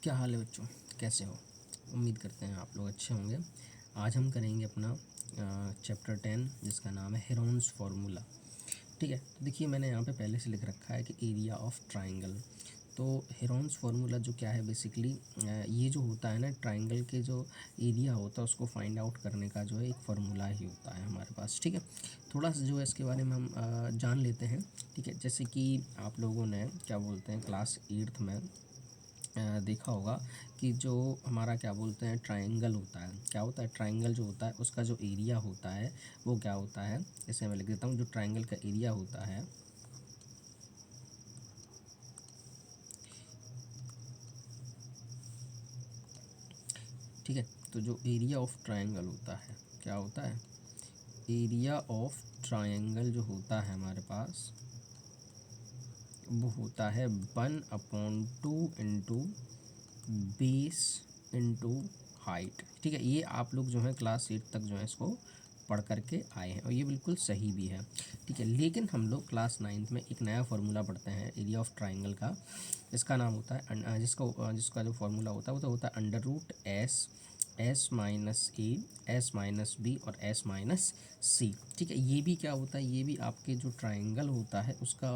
क्या हाल है बच्चों, कैसे हो? उम्मीद करते हैं आप लोग अच्छे होंगे। आज हम करेंगे अपना चैप्टर 10 जिसका नाम है हेरोन्स फार्मूला। ठीक है, तो देखिए मैंने यहाँ पे पहले से लिख रखा है कि एरिया ऑफ ट्राइंगल। तो हेरोन्स फार्मूला जो क्या है बेसिकली, ये जो होता है ना ट्राइंगल के जो एरिया होता है उसको फाइंड आउट करने का जो है एक फार्मूला ही होता है हमारे पास। ठीक है, थोड़ा सा जो है इसके बारे में हम जान लेते हैं। ठीक है, जैसे कि आप लोगों ने क्या बोलते हैं क्लास 8th में देखा होगा कि जो हमारा क्या बोलते हैं ट्रायंगल होता है, क्या होता है ट्रायंगल जो होता है उसका जो एरिया होता है वो क्या होता है। जैसे मैं लिख देता हूँ, जो ट्रायंगल का एरिया होता है, ठीक है, तो जो एरिया ऑफ ट्रायंगल होता है क्या होता है, एरिया ऑफ ट्रायंगल जो होता है हमारे पास वो होता है 1/2 इंटू बेस इंटू हाइट। ठीक है, ये आप लोग जो है क्लास 8 तक जो है इसको पढ़ करके आए हैं और ये बिल्कुल सही भी है। ठीक है, लेकिन हम लोग क्लास 9th में एक नया फार्मूला पढ़ते हैं एरिया ऑफ ट्राइंगल का। इसका नाम होता है जिसका जो फार्मूला होता है वो तो होता है √S एस माइनस ए, एस माइनस बी और एस माइनस सी। ठीक है, ये भी क्या होता है, ये भी आपके जो ट्राइंगल होता है उसका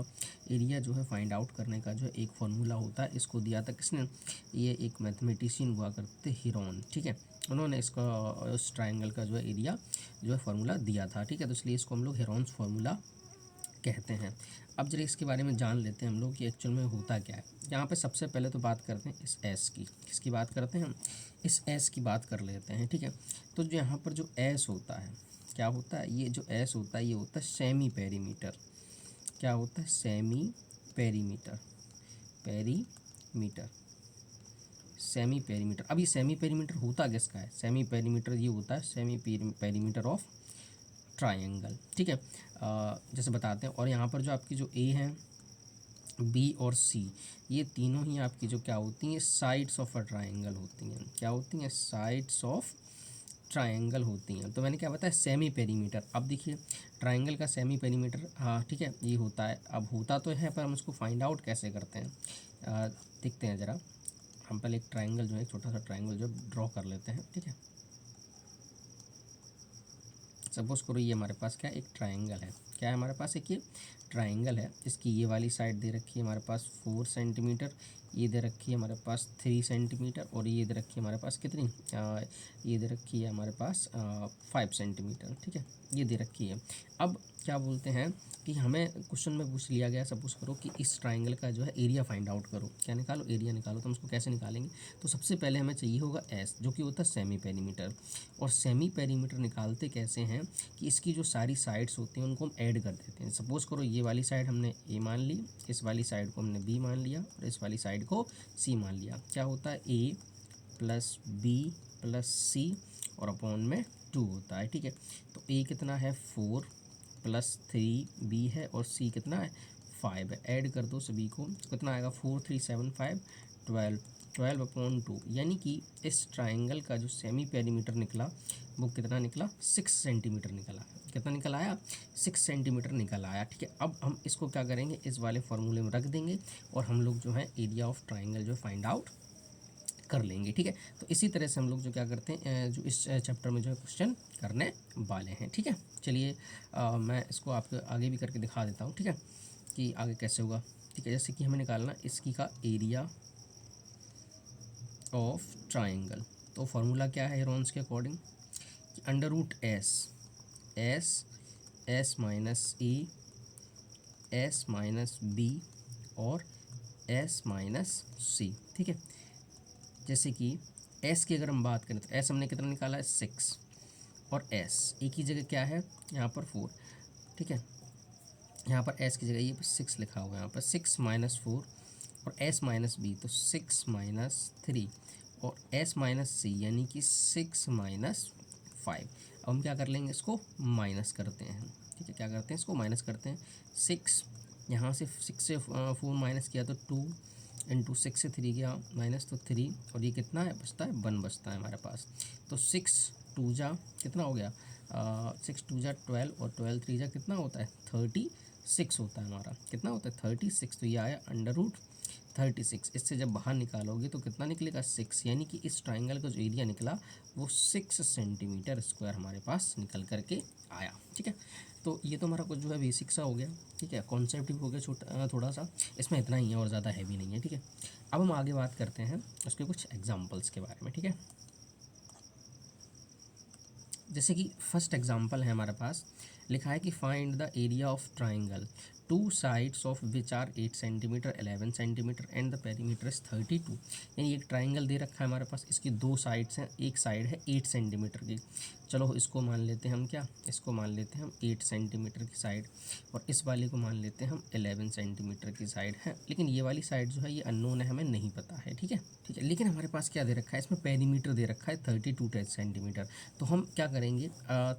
एरिया जो है फाइंड आउट करने का जो है एक फार्मूला होता है। इसको दिया था किसने, ये एक मैथमेटिशियन हुआ करते हीरोन। ठीक है, उन्होंने इसका उस ट्राइंगल का जो है एरिया जो है फार्मूला दिया था। ठीक है, तो इसलिए इसको हम लोग हेरोन्स फार्मूला कहते हैं। अब जरा इसके बारे में जान लेते हैं हम लोग कि एक्चुअल में होता क्या है। यहाँ पे सबसे पहले तो बात करते हैं इस एस की। किसकी बात करते हैं हम, इस एस की बात कर लेते हैं। ठीक है, तो जो यहाँ पर जो एस होता है क्या होता है, ये जो एस होता है ये होता है सेमी पेरीमीटर। क्या होता है, semi perimeter, perimeter, semi perimeter. अब ये सेमी पेरीमीटर होता किसका है, सेमी पेरीमीटर ये होता है सेमी पेरीमीटर ऑफ ट्रायंगल। ठीक है, जैसे बताते हैं। और यहाँ पर जो आपकी जो ए है, बी और सी, ये तीनों ही आपकी जो क्या होती हैं, साइड्स ऑफ अ ट्रायंगल होती हैं। क्या होती हैं, साइड्स ऑफ ट्रायंगल होती हैं। तो मैंने क्या बताया, सेमी पेरीमीटर। अब देखिए ट्रायंगल का सेमी पेरीमीटर, हाँ ठीक है ये होता है। अब होता तो है पर हम उसको फाइंड आउट कैसे करते हैं, देखते हैं ज़रा। हम पहले एक ट्रायंगल जो है, एक छोटा सा ट्रायंगल जो ड्रॉ कर लेते हैं। ठीक है, सपोज करो ये हमारे पास क्या एक ट्रायंगल है, क्या है हमारे पास एक ये ट्रायंगल है। इसकी ये वाली साइड दे रखी है हमारे पास 4 सेंटीमीटर, ये दे रखी है हमारे पास 3 सेंटीमीटर और ये दे रखी है हमारे पास कितनी, ये दे रखी है हमारे पास 5 सेंटीमीटर। ठीक है, ये दे रखी है। अब क्या बोलते हैं कि हमें क्वेश्चन में पूछ लिया गया, सपोज करो कि इस ट्राइंगल का जो है एरिया फाइंड आउट करो। क्या निकालो, एरिया निकालो। तो हम उसको कैसे निकालेंगे, तो सबसे पहले हमें चाहिए होगा एस जो कि होता है सेमी पेरीमीटर। और सेमी पेरीमीटर निकालते कैसे हैं कि इसकी जो सारी साइड्स होती हैं उनको हम ऐड कर देते हैं। सपोज करो ये वाली साइड हमने ए मान ली, इस वाली साइड को हमने बी मान लिया और इस वाली साइड को सी मान लिया। क्या होता है, ए प्लस बी प्लस सी और अपॉन में 2 होता है। ठीक है, तो ए कितना है 4 प्लस 3 बी है और सी कितना है 5 है। ऐड कर दो सभी को, कितना आएगा 4 3 7 5 12, 12/2। यानी कि इस ट्राइंगल का जो सेमी पेरीमीटर निकला वो कितना निकला, 6 सेंटीमीटर निकला। कितना निकल आया, 6 सेंटीमीटर निकल आया। ठीक है, अब हम इसको क्या करेंगे, इस वाले फॉर्मूले में रख देंगे और हम लोग जो है एरिया ऑफ ट्राइंगल जो फाइंड आउट कर लेंगे। ठीक है, तो इसी तरह से हम लोग जो क्या करते हैं, जो इस चैप्टर में जो है क्वेश्चन करने वाले हैं। ठीक है, चलिए मैं इसको आपको आगे भी करके दिखा देता हूँ। ठीक है, कि आगे कैसे होगा। ठीक है, जैसे कि हमें निकालना इसकी का एरिया ऑफ ट्राइंगल। तो फार्मूला क्या है हेरोन्स के अकॉर्डिंग, कि √S, एस एस माइनस ए, एस माइनस बी और एस माइनस सी। ठीक है, जैसे कि एस की अगर हम बात करें तो एस हमने कितना निकाला है 6 और एस ए की जगह क्या है यहाँ पर 4। ठीक है, यहाँ पर एस की जगह ये 6 लिखा हुआ है, यहाँ पर 6 माइनस 4 और एस माइनस बी तो 6 माइनस 3 और एस माइनस सी यानी कि 6 माइनस 5। अब हम क्या कर लेंगे, इसको माइनस करते हैं। ठीक है, क्या करते हैं, इसको माइनस करते हैं। 6 यहाँ से 6 से 4 माइनस किया तो 2 इंटू 6 से 3 गया माइनस तो 3 और ये कितना है बचता है 1 बचता है हमारे पास। तो 6 2 जा कितना हो गया, 6 2 जा 12 और 12 3 जा कितना होता है 36 होता है हमारा। कितना होता है 36। तो ये आया 36, इससे जब बाहर निकालोगे तो कितना निकलेगा 6, यानी कि इस ट्राइंगल का जो एरिया निकला वो 6 सेंटीमीटर स्क्वायर हमारे पास निकल करके आया। ठीक है, तो ये तो हमारा कुछ जो है बेसिक सा हो गया। ठीक है, कॉन्सेप्ट भी हो गया छोटा थोड़ा सा, इसमें इतना ही है और ज़्यादा हैवी नहीं है। ठीक है, अब हम आगे बात करते हैं उसके कुछ एग्जाम्पल्स के बारे में। ठीक है, जैसे कि फर्स्ट एग्जांपल है हमारे पास, लिखा है कि find the area of triangle two sides of which are 8 centimetre 11 centimetre and the perimeter is 32। यानी एक ट्राइंगल दे रखा है हमारे पास, इसकी दो साइड्स हैं, एक साइड है 8 सेंटीमीटर की। चलो इसको मान लेते हैं हम क्या, इसको मान लेते हैं हम 8 सेंटीमीटर की साइड, और इस वाले को मान लेते हैं हम 11 सेंटीमीटर की साइड है। लेकिन ये वाली साइड जो है ये अननोन है, हमें नहीं पता है। ठीक है, ठीक है, लेकिन हमारे पास क्या दे रखा है, इसमें पेरीमीटर दे रखा है 32 सेंटीमीटर। तो हम क्या करेंगे,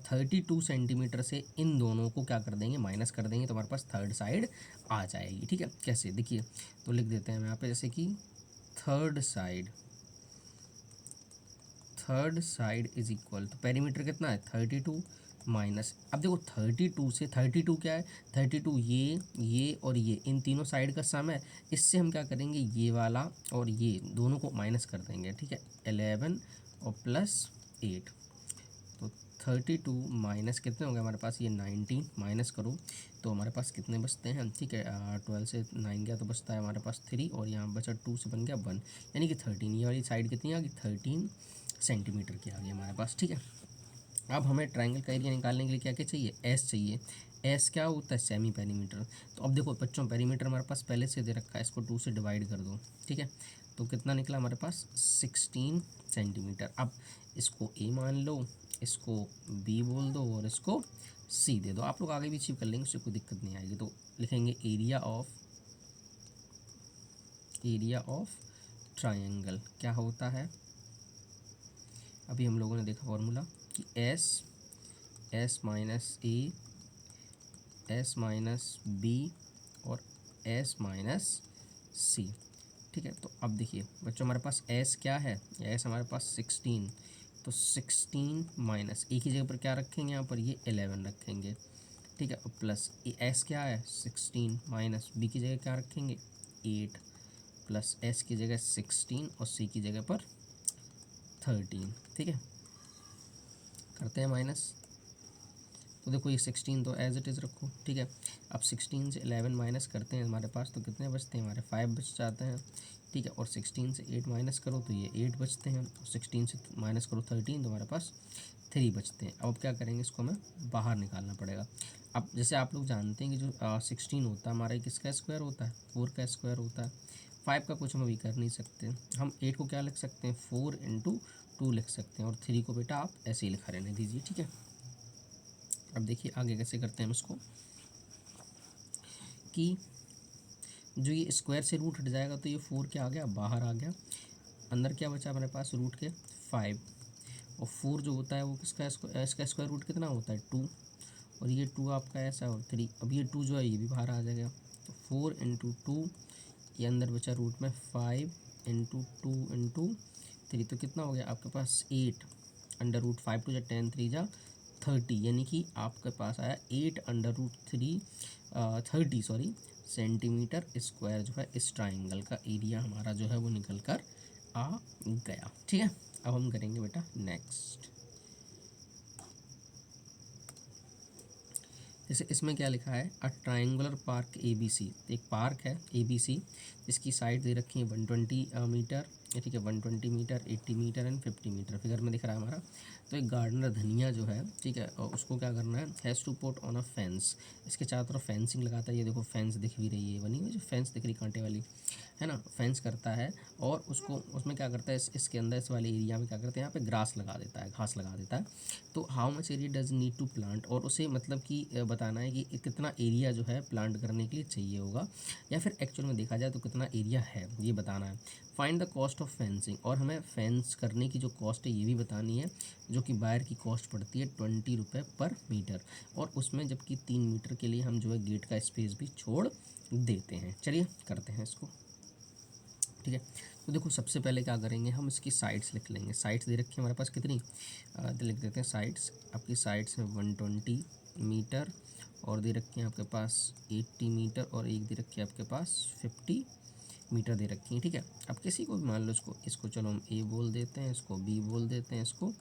32 सेंटीमीटर से इन दोनों को क्या कर देंगे, माइनस कर देंगे, तो हमारे पास थर्ड साइड आ जाएगी। ठीक है, कैसे देखिए, तो लिख देते हैं यहाँ पे, जैसे कि थर्ड साइड इज इक्वल तो पेरीमीटर कितना है 32 माइनस, अब देखो 32 से 32 क्या है, 32 ये और ये इन तीनों साइड का सम है। इससे हम क्या करेंगे, ये वाला और ये दोनों को माइनस कर देंगे। ठीक है, 11 और प्लस 8, तो 32 माइनस कितने हो गए हमारे पास, ये 19 माइनस करो तो हमारे पास कितने बचते हैं। ठीक है, 12 से 9 गया तो बचता है हमारे पास 3, और यहाँ बचा 2 से बन गया 1, यानी कि 13। ये वाली साइड कितनी आ गई, 13 सेंटीमीटर की आ गई हमारे पास। ठीक है, अब हमें ट्राइंगल का एरिया निकालने के लिए क्या क्या चाहिए, एस चाहिए। एस क्या होता है, सेमी पेरीमीटर। तो अब देखो बच्चों, पेरीमीटर हमारे पास पहले से दे रखा है, इसको 2 से डिवाइड कर दो। ठीक है, तो कितना निकला हमारे पास 16 सेंटीमीटर। अब इसको ए मान लो, इसको बी बोल दो और इसको सी दे दो। आप लोग आगे भी अचीव कर लेंगे, उससे कोई दिक्कत नहीं आएगी। तो लिखेंगे एरिया ऑफ ट्राइंगल क्या होता है, अभी हम लोगों ने देखा फॉर्मूला कि एस माइनस ए, एस माइनस बी और एस माइनस सी। ठीक है, तो अब देखिए बच्चों, हमारे पास एस क्या है, एस हमारे पास 16, तो 16 माइनस ए की जगह पर क्या रखेंगे, यहाँ पर ये 11 रखेंगे। ठीक है, और प्लस एस क्या है 16 माइनस बी की जगह क्या रखेंगे 8, प्लस एस की जगह 16 और सी की जगह पर 13। ठीक है, करते हैं माइनस, तो देखो ये 16 तो एज इट इज़ रखो। ठीक है, अब 16 से 11 माइनस करते हैं हमारे पास, तो कितने बचते हैं हमारे 5 बच जाते हैं। ठीक है, और 16 से 8 माइनस करो तो ये 8 बचते हैं, और 16 से माइनस करो 13 तो हमारे पास 3 बचते हैं। अब क्या करेंगे, इसको हमें बाहर निकालना पड़ेगा। अब जैसे आप लोग जानते हैं कि जो 16 होता है हमारा किसका स्क्वायर होता है, 4 का स्क्वायर होता है। 5 का कुछ हम अभी कर नहीं सकते, हम 8 को क्या लिख सकते हैं 4 × 2 लिख सकते हैं, और 3 को बेटा आप ऐसे ही लिखा रहने दीजिए। ठीक है, अब देखिए आगे कैसे करते हैं हम इसको, कि जो ये स्क्वायर से रूट हट जाएगा तो ये 4 क्या आ गया, बाहर आ गया। अंदर क्या बचा हमारे पास, रूट के 5, और 4 जो होता है वो किसका इसका स्क्वायर रूट कितना होता है 2, और ये 2 आपका ऐसा, और 3, अब ये 2 जो है ये भी बाहर आ जाएगा। तो 4 × 2, ये अंदर बचा रूट में 5 × 2 × 3, तो कितना हो गया आपके पास 8 अंडर रूट 5 टू जा 10 3 जा 30, यानी कि आपके पास आया 8 अंडर रूट 30 सेंटीमीटर स्क्वायर जो है इस ट्राइंगल का एरिया हमारा जो है वो निकल कर आ गया। ठीक है, अब हम करेंगे बेटा नेक्स्ट। जैसे इसमें क्या लिखा है, अ ट्राइंगुलर पार्क ABC, एक पार्क है ABC, इसकी साइड दे रखी है 120 मीटर, ठीक है 120 metre 80 metre and 50 metre figure में दिख रहा है हमारा। तो एक गार्डनर धनिया जो है, ठीक है, और उसको क्या करना है, has to put on a fence, इसके चारों तरफ फेंसिंग लगाता है। ये देखो फेंस दिख भी रही है, बनी हुई जो फेंस दिख रही कांटे वाली है ना, फेंस करता है, और उसको उसमें क्या करता है, इसके अंदर इस वाले एरिया में क्या करते हैं, यहाँ पे ग्रास लगा देता है, घास लगा देता है। तो how much area does need to plant, और उसे मतलब कि बताना है कि कितना एरिया जो है प्लांट करने के लिए चाहिए होगा, या फिर एक्चुअल में देखा जाए तो कितना एरिया है ये बताना है। Find the cost of fencing, और हमें फेंस करने की जो कॉस्ट है ये भी बतानी है, जो कि बाहर की कॉस्ट पड़ती है 20 रुपये पर मीटर, और उसमें जबकि 3 मीटर के लिए हम जो है गेट का स्पेस भी छोड़ देते हैं। चलिए करते हैं इसको। ठीक है, तो देखो सबसे पहले क्या करेंगे, हम इसकी साइड्स लिख लेंगे। साइड्स दे रखी है हमारे पास कितनी, तो लिख देते हैं साइड्स, आपकी साइड्स में 120 मीटर, और दे रखी है आपके पास 80 मीटर, और एक दे रखी है आपके पास 50 मीटर दे रखी हैं, ठीक है। अब किसी को भी मान लो इसको चलो हम ए बोल देते हैं, इसको बी बोल देते हैं, इसको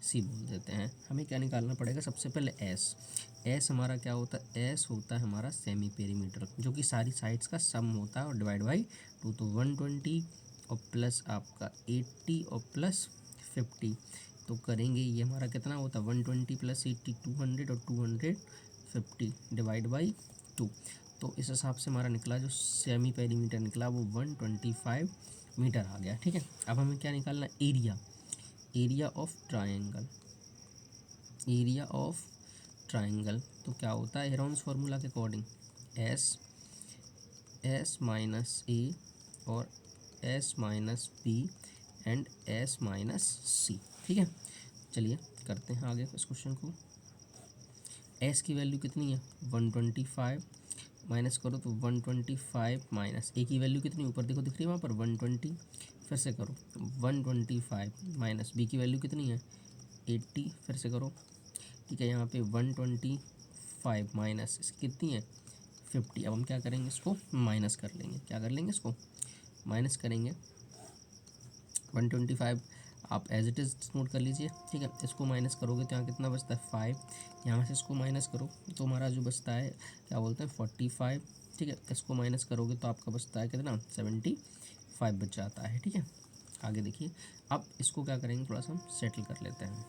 सी बोल देते हैं। हमें क्या निकालना पड़ेगा, सबसे पहले एस। एस हमारा क्या होता है, एस होता है हमारा सेमी पेरीमीटर, जो कि सारी साइड्स का सम होता है और डिवाइड बाई 2, तो 120 और प्लस आपका 80 और प्लस 50, तो करेंगे ये हमारा कितना होता है 120 प्लस 80 200 और 250 डिवाइड बाई 2। तो इस हिसाब से हमारा निकला जो सेमी पेरीमीटर निकला वो 125 मीटर आ गया, ठीक है। अब हमें क्या निकालना, area, area of triangle, area of triangle. तो क्या होता है हेरोन्स फार्मूला के अकॉर्डिंग एस माइनस ए और S minus B and S minus C, ठीक है। चलिए करते हैं आगे इस क्वेश्चन को। एस की वैल्यू कितनी है 125, माइनस करो तो 125 माइनस ए की वैल्यू कितनी ऊपर देखो दिख रही है वहाँ पर 120, फिर से करो 125 माइनस बी की वैल्यू कितनी है 80, फिर से करो, ठीक है। यहाँ पे 125 माइनस इसकी कितनी है 50। अब हम क्या करेंगे, इसको माइनस कर लेंगे, क्या कर लेंगे, इसको माइनस करेंगे। 125 आप एज इट इज़ नोट कर लीजिए, ठीक है। इसको माइनस करोगे तो यहाँ कितना बचता है 5, यहाँ से इसको माइनस करो तो हमारा जो बचता है क्या बोलते हैं 45, ठीक है। इसको माइनस करोगे तो आपका बचता है कितना 75 बच जाता है, ठीक है। आगे देखिए, अब इसको क्या करेंगे, थोड़ा सा हम सेटल कर लेते हैं।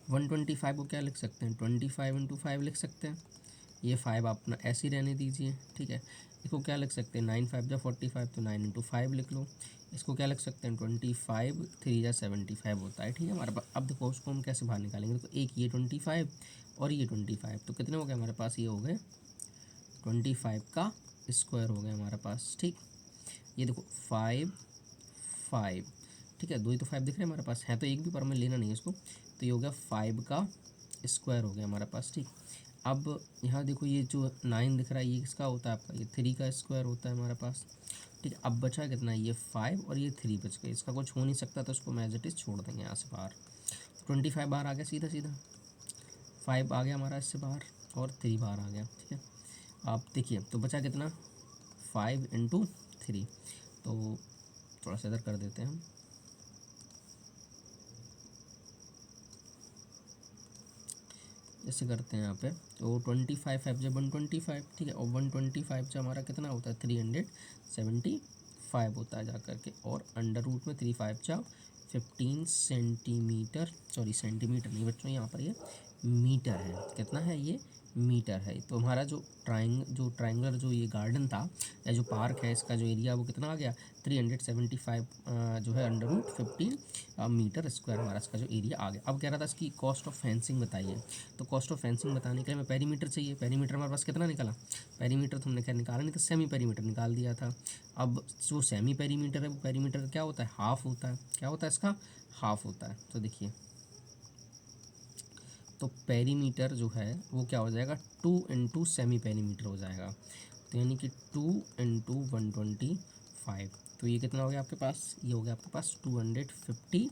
125 को क्या लिख सकते हैं 25 इंटू 5 लिख सकते हैं, ये 5 आप अपना ऐसे ही रहने दीजिए, ठीक है। इसको क्या लिख सकते हैं 9 5 जा 45, तो 9 इंटू 5 लिख लो। इसको क्या लिख सकते हैं 25 3 जा 75 होता है, ठीक है हमारे पास। अब देखो उसको हम कैसे बाहर निकालेंगे, तो एक ये 25 और ये 25, तो कितने हो गए हमारे पास, ये हो गए 25 का स्क्वायर हो गया हमारे पास, ठीक। ये देखो 5 5, ठीक है, दो ही तो 5 दिख रहे हैं हमारे पास, है तो एक भी पर हमें लेना नहीं है इसको, तो ये हो गया 5 का स्क्वायर हो गया हमारे पास, ठीक। अब यहाँ देखो ये जो 9 दिख रहा है ये किसका होता है आपका, ये 3 का स्क्वायर होता है हमारे पास, ठीक है। अब बचा कितना, ये 5 और ये 3 बच गए, इसका कुछ हो नहीं सकता तो उसको मैं एज इट इज़ छोड़ देंगे यहाँ से बाहर। 25 बाहर आ गया सीधा सीधा, 5 आ गया हमारा इससे बाहर और 3 बाहर आ गया, ठीक है। आप देखिए तो बचा कितना 5 इंटू 3, तो थोड़ा सा इधर कर देते हैं हम, ऐसे करते हैं यहाँ पे, तो 25 5 जब 125, ठीक है, और 125 जो हमारा कितना होता है 375 होता है जा करके, और अंडर रूट में 3 5 जा 15 सेंटीमीटर, सॉरी सेंटीमीटर नहीं बच्चों, यहाँ पर ये मीटर है, कितना है ये मीटर है। तो हमारा जो ट्राइंगुलर जो ये गार्डन था या जो पार्क है इसका जो एरिया वो कितना आ गया 375 जो है अंडर रूट 15 मीटर स्क्वायर हमारा इसका जो एरिया आ गया। अब कह रहा था इसकी कॉस्ट ऑफ फेंसिंग बताइए, तो कॉस्ट ऑफ फेंसिंग बताने के लिए हमें पेरीमीटर चाहिए। पेरीमीटर हमारे पास कितना निकला, पेरीमीटर तो हमने क्या निकाला नहीं, तो सेमी पेरीमीटर निकाल दिया था। अब जो सेमी पेरीमीटर है वो पेरीमीटर क्या होता है हाफ होता है, क्या होता है इसका हाफ होता है। तो देखिए तो पेरीमीटर जो है वो क्या हो जाएगा 2 इंटू सेमी पेरीमीटर हो जाएगा, तो यानी कि 2 इंटू 125, तो ये कितना हो गया आपके पास, ये हो गया आपके पास 250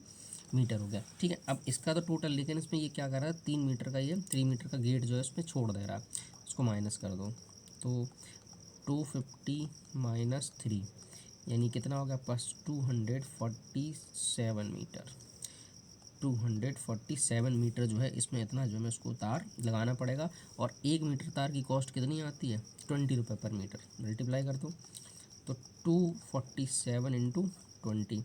मीटर हो गया, ठीक है। अब इसका तो टोटल, लेकिन इसमें ये क्या कर रहा है 3 मीटर का, ये 3 मीटर का गेट जो है उसमें छोड़ दे रहा है, उसको माइनस कर दो, तो 250 माइनस 3 यानी कितना हो गया आपके पास 247 मीटर, 247 मीटर जो है इसमें इतना जो है उसको तार लगाना पड़ेगा। और 1 मीटर तार की कॉस्ट कितनी आती है 20 रुपये पर मीटर, मल्टीप्लाई कर दो तो 247 इंटू 20,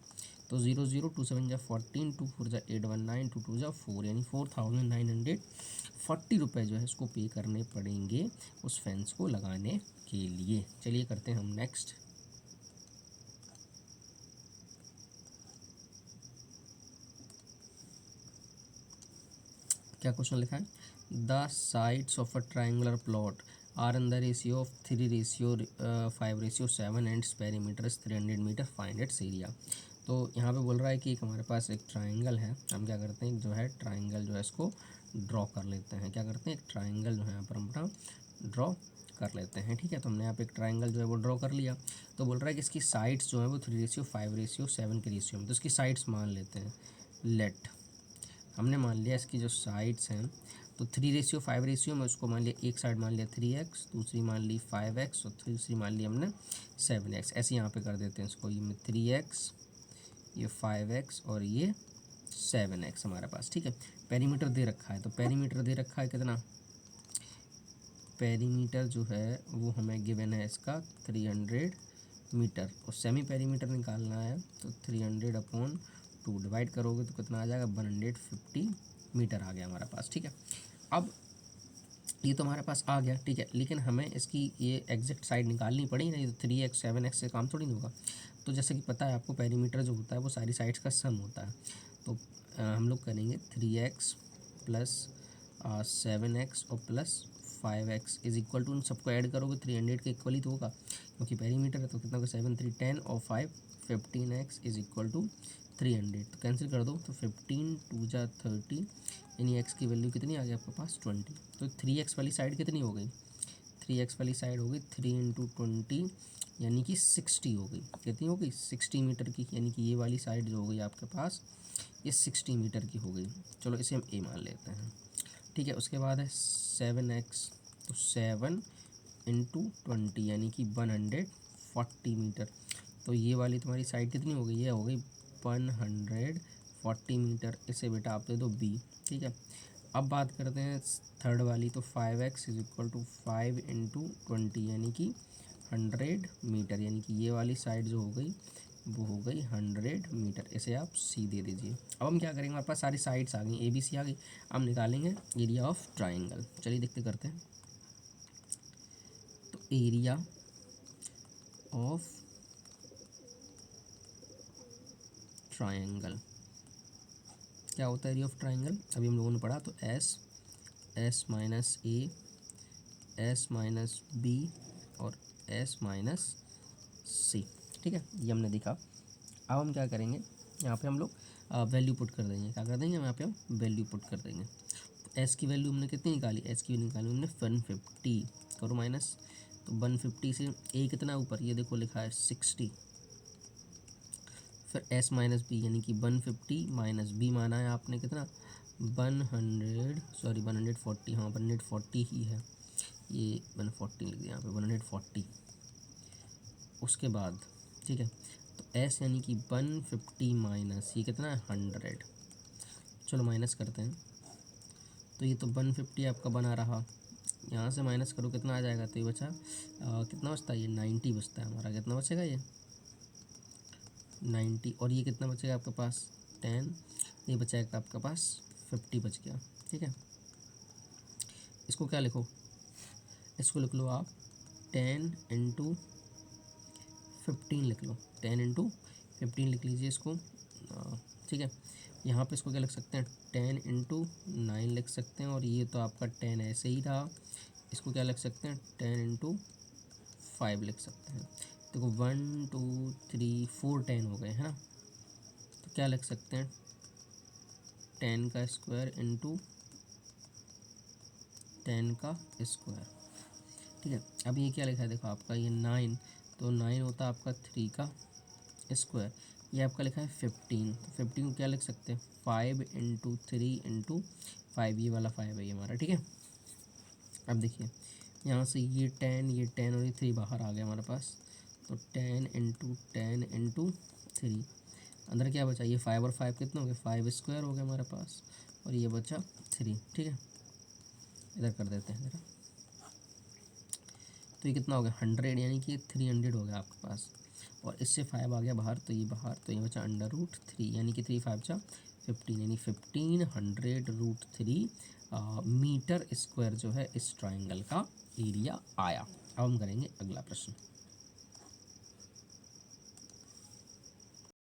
तो 0 0 2 7 जा 14, 2 4 जा 8 1 9, 2 2 जा 4, यानी 4940 रुपये जो है इसको पे करने पड़ेंगे उस फेंस को लगाने के लिए। चलिए करते हैं हम नेक्स्ट। क्या क्वेश्चन लिखा है, the sides of a triangular plot are in the ratio of 3:5:7 and perimeter is 300 metre, find its area. तो यहाँ पे बोल रहा है कि एक हमारे पास एक ट्राइंगल है, हम क्या करते हैं जो है ट्राइंगल जो है इसको ड्रॉ कर लेते हैं, क्या करते हैं एक ट्राइंगल जो है यहाँ पर हम अपना ड्रॉ कर लेते हैं, ठीक है। तो हमने यहाँ पे एक ट्राइंगल जो है वो ड्रॉ कर लिया। तो बोल रहा है कि इसकी साइड्स जो है वो 3:5:7 के रेशियो में, तो इसकी साइड्स मान लेते हैं, लेट हमने मान लिया इसकी जो साइड्स हैं तो 3:5 रेशियो में उसको मान लिया, एक साइड मान लिया 3x, दूसरी मान ली 5x और तीसरी मान ली हमने 7x। ऐसे यहाँ पे कर देते हैं इसको, ये में 3x, ये 5x और ये 7x हमारे पास, ठीक है। पेरीमीटर दे रखा है, तो पेरीमीटर दे रखा है कितना, पेरीमीटर जो है वो हमें गिवन है इसका 300 मीटर, और सेमी पेरीमीटर निकालना है तो 300/2 डिवाइड करोगे तो कितना आ जाएगा, 150 मीटर आ गया हमारे पास, ठीक है। अब ये तो हमारे पास आ गया, ठीक है, लेकिन हमें इसकी ये एग्जैक्ट साइड निकालनी पड़ी, नहीं तो 3x 7x से काम थोड़ी नहीं होगा। तो जैसे कि पता है आपको, पेरीमीटर जो होता है वो सारी साइड्स का सम होता है। तो हम लोग करेंगे 3x प्लस 7x और plus 5x is equal to, उन सबको ऐड करोगे 300 के इक्वल ही तो होगा, क्योंकि पेरीमीटर है। तो कितना होगा, 7 3 10 और 5 15x इज इक्वल टू 300। तो कैंसिल कर दो, तो 15 2 जा 30, यानी x की वैल्यू कितनी आ गई आपके पास, 20। तो 3x वाली साइड कितनी हो गई, 3x वाली साइड हो गई 3 × 20, यानी कि 60 हो गई। कितनी हो गई, 60 मीटर की, यानी कि ये वाली साइड जो हो गई आपके पास ये 60 मीटर की हो गई। चलो इसे हम a मान लेते हैं, ठीक है। उसके बाद है 7x, तो 7 × 20 यानी कि 140 मीटर। तो ये वाली तुम्हारी साइड कितनी हो गई, ये हो गई 140 मीटर। इसे बेटा आप दे दो b, ठीक है। अब बात करते हैं थर्ड वाली, तो 5x इज इक्वल टू 5 × 20 यानी कि 100 मीटर, यानी कि ये वाली साइड जो हो गई वो हो गई 100 मीटर। इसे आप सी दे दीजिए। अब हम क्या करेंगे, हमारे पास सारी साइड्स आ गई, ए बी सी आ गई। हम निकालेंगे एरिया ऑफ ट्राइंगल। चलिए देखते करते हैं। तो एरिया ऑफ ट्राइंगल क्या होता है, एरिया ऑफ ट्राइंगल अभी हम लोगों ने पढ़ा। तो एस माइनस ए, एस माइनस बी और एस माइनस सी, ठीक है, ये हमने देखा। अब हम क्या करेंगे, यहाँ पे हम लोग वैल्यू पुट कर देंगे। क्या कर देंगे, यहाँ पे हम वैल्यू पुट कर देंगे। तो एस की वैल्यू हमने कितनी निकाली, एस की निकाली हमने 150, करो माइनस। तो 150 से ए कितना ऊपर, ये देखो लिखा है 60, फिर एस माइनस बी यानी कि 150 माइनस बी माना है आपने कितना, 140, हाँ 140 ही है, ये 140 लिख दिया यहाँ पे, 140। उसके बाद ठीक है, तो एस यानी कि 150 माइनस ये कितना है 100, चलो माइनस करते हैं। तो ये तो 150 आपका बना रहा, यहाँ से माइनस करो कितना आ जाएगा, तो ये बचा कितना बचता है, ये 90 बचता है हमारा। कितना बचेगा, ये 90, और ये कितना बचेगा आपके पास 10, ये बचेगा आपके पास 50 बच गया, ठीक है। इसको क्या लिखो, इसको लिख लो आप 10 × 15 लिख लो, 10 × 15 लिख लीजिए इसको, ठीक है। यहाँ पे इसको क्या लिख सकते हैं, 10 × 9 लिख सकते हैं, और ये तो आपका 10 ऐसे ही रहा। इसको क्या लिख सकते हैं, 10 × 5 लिख सकते हैं। देखो 1 2 3 4 10 हो गए, है ना। तो क्या लिख सकते हैं, 10 का स्क्वायर × 10 का स्क्वायर, ठीक है। अब ये क्या लिखा है, देखो आपका ये 9, तो 9 होता है आपका 3 का स्क्वायर। ये आपका लिखा है 15, तो 15 को क्या लिख सकते हैं, 5 × 3 × 5, ये वाला 5 है ये हमारा, ठीक है। अब देखिए यहाँ से ये 10 और ये 3 बाहर आ गया हमारे पास, तो 10 × 10 × 3, अंदर क्या बचा, ये 5 और 5 कितना हो गया, 5 स्क्वायर हो गया हमारे पास, और ये बचा 3, ठीक है। इधर कर देते हैं ज़रा, तो ये कितना हो गया 100, यानी कि 300 हो गया आपके पास, और इससे 5 आ गया बाहर, तो ये बाहर, तो ये बचा √3, यानी कि 3 5 जा 15, यानी 1500√3 मीटर स्क्वायर जो है इस ट्राइंगल का एरिया आया। अब हम करेंगे अगला प्रश्न।